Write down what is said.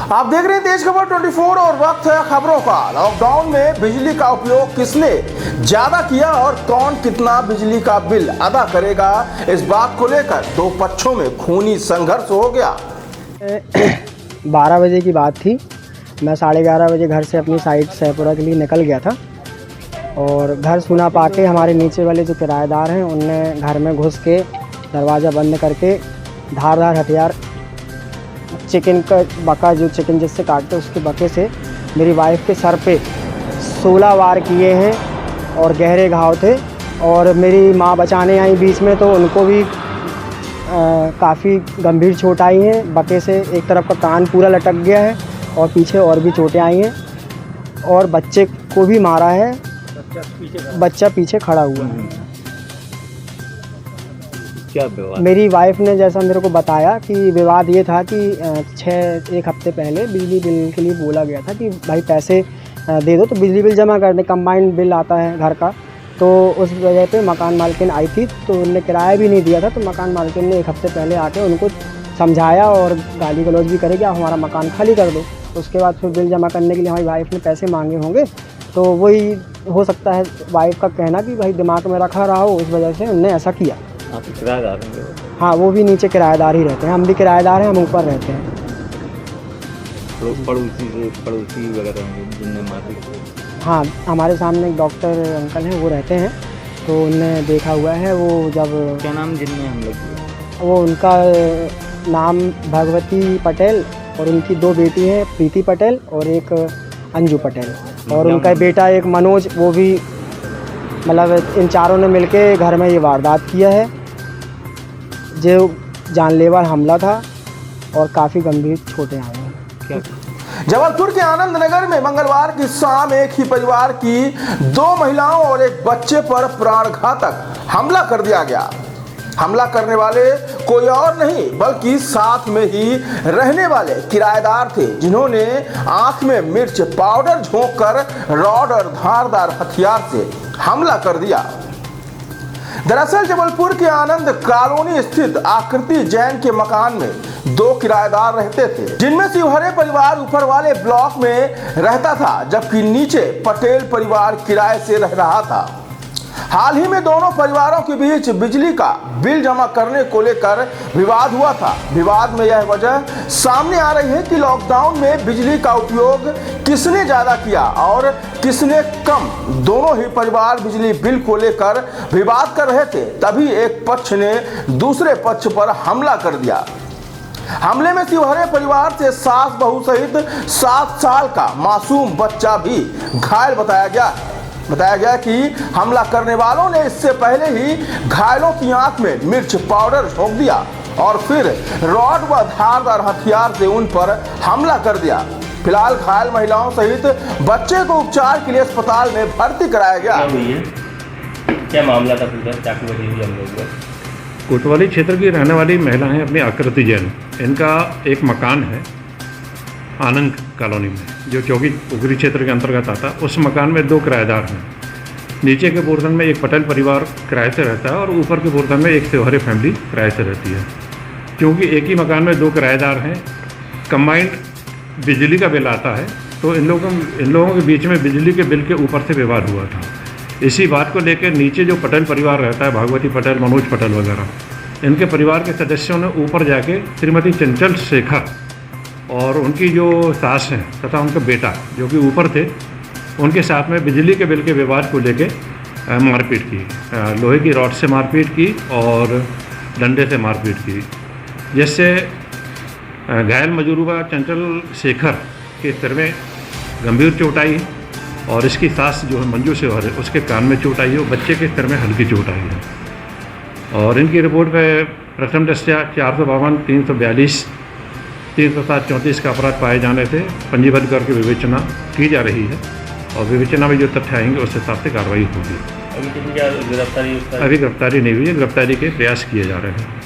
आप देख रहे हैं तेज खबर 24 और वक्त है खबरों का। लॉकडाउन में बिजली का उपयोग किसने ज्यादा किया और कौन कितना बिजली का बिल अदा करेगा, इस बात को लेकर दो पक्षों में खूनी संघर्ष हो गया। 12 बजे की बात थी। मैं 11:30 बजे घर से अपनी साइट सहपुरा के लिए निकल गया था और घर सुना पाके हमारे नीचे वाले जो किराएदार हैं उनने घर में घुस के दरवाज़ा बंद करके धारदार हथियार, चिकन का बका, जो चिकन जिससे काटते उसके बके से मेरी वाइफ के सर पे 16 वार किए हैं और गहरे घाव थे। और मेरी माँ बचाने आई बीच में तो उनको भी काफ़ी गंभीर चोट आई हैं। बके से एक तरफ का कान पूरा लटक गया है और पीछे और भी चोटें आई हैं और बच्चे को भी मारा है। बच्चा पीछे खड़ा हुआ है। क्या विवाद? मेरी वाइफ ने जैसा मेरे को बताया कि विवाद ये था कि एक हफ्ते पहले बिजली बिल के लिए बोला गया था कि भाई पैसे दे दो तो बिजली बिल जमा कर दें, कंबाइंड बिल आता है घर का। तो उस वजह पे मकान मालकिन आई थी तो उनने किराया भी नहीं दिया था। तो मकान मालकिन ने एक हफ्ते पहले आके उनको समझाया और गाली गलौज भी करे कि आप हमारा मकान खाली कर दो। उसके बाद फिर बिल जमा करने के लिए हमारी वाइफ ने पैसे मांगे होंगे। तो वही हो सकता है वाइफ का कहना कि भाई दिमाग में रखा रहा हो, इस वजह से उनने ऐसा किया। आप किराएदार हैं? हाँ, वो भी नीचे किराएदार ही रहते हैं। हम भी किराएदार हैं, हम ऊपर रहते हैं। पड़ोसी वगैरह हैं जिनने मारी? हाँ, हमारे सामने एक डॉक्टर अंकल हैं, वो रहते हैं तो उनने देखा हुआ है। वो जब क्या नाम जिनने हमला किया? वो उनका नाम भगवती पटेल और उनकी 2 बेटी हैं, प्रीति पटेल और एक अंजू पटेल। और उनका बेटा एक मनोज, वो भी मतलब इन चारों ने मिलके घर में ये वारदात किया है जो जानलेवा हमला था और काफ़ी गंभीर चोटें आई हैं। जबलपुर के आनंद नगर में मंगलवार की शाम एक ही परिवार की 2 महिलाओं और एक बच्चे पर प्राणघातक हमला कर दिया गया। हमला करने वाले कोई और नहीं बल्कि साथ में ही रहने वाले किराएदार थे, जिन्होंने आंख में मिर्च पाउडर झोंककर रॉड और धारदार हथियार से हमला कर दिया। दरअसल जबलपुर के आनंद कॉलोनी स्थित आकृति जैन के मकान में 2 किराएदार रहते थे, जिनमें शिवहरे परिवार ऊपर वाले ब्लॉक में रहता था जबकि नीचे पटेल परिवार किराए से रह रहा था। हाल ही में दोनों परिवारों के बीच बिजली का बिल जमा करने को लेकर विवाद हुआ था। विवाद में यह वजह सामने आ रही है कि लॉकडाउन में बिजली का उपयोग किसने ज्यादा किया और किसने कम। दोनों ही परिवार बिजली बिल को लेकर विवाद कर रहे थे, तभी एक पक्ष ने दूसरे पक्ष पर हमला कर दिया। हमले में शिवहरे परिवार से सास बहू सहित 7 साल का मासूम बच्चा भी घायल बताया गया कि हमला करने वालों ने इससे पहले ही घायलों की आंख में मिर्च पाउडर झोंक दिया और फिर रॉड व धारदार हथियार से उन पर हमला कर दिया। फिलहाल घायल महिलाओं सहित बच्चे को उपचार के लिए अस्पताल में भर्ती कराया गया। क्या मामला था पूरा? चाकू बजी हुई हम लोग? कोतवाली क्षेत्र की रहने वाली महिला हैं अपनी आकृति जैन। इनका एक मकान है आनंद कॉलोनी में जो चौकी उगरी क्षेत्र के अंतर्गत आता। उस मकान में 2 किराएदार हैं। नीचे के पोर्शन में एक पटेल परिवार किराए से रहता है और ऊपर के पोर्शन में एक शिवहरे फैमिली किराए से रहती है। क्योंकि एक ही मकान में 2 किराएदार हैं, कंबाइंड बिजली का बिल आता है, तो इन लोगों के बीच में बिजली के बिल के ऊपर से विवाद हुआ था। इसी बात को लेकर नीचे जो पटेल परिवार रहता है, भगवती पटेल, मनोज पटेल वगैरह, इनके परिवार के सदस्यों ने ऊपर जाके श्रीमती चंचल शेखर और उनकी जो सास हैं तथा उनका बेटा जो कि ऊपर थे, उनके साथ में बिजली के बिल के विवाद को लेके मारपीट की। लोहे की रॉड से मारपीट की और डंडे से मारपीट की, जिससे घायल मजरूबा चंचल शेखर के सिर में गंभीर चोट आई और इसकी सास जो है मंजू शेखर है उसके कान में चोट आई है और बच्चे के सिर में हल्की चोट आई है। और इनकी रिपोर्ट में प्रथम दृष्टया 452, 342, 307, 34 का अपराध पाए जाने से पंजीबद्ध करके विवेचना की जा रही है और विवेचना में जो तथ्य आएंगे उस हिसाब से कार्रवाई होगी। अभी गिरफ्तारी अभी गिरफ्तारी नहीं हुई है, गिरफ्तारी के प्रयास किए जा रहे हैं।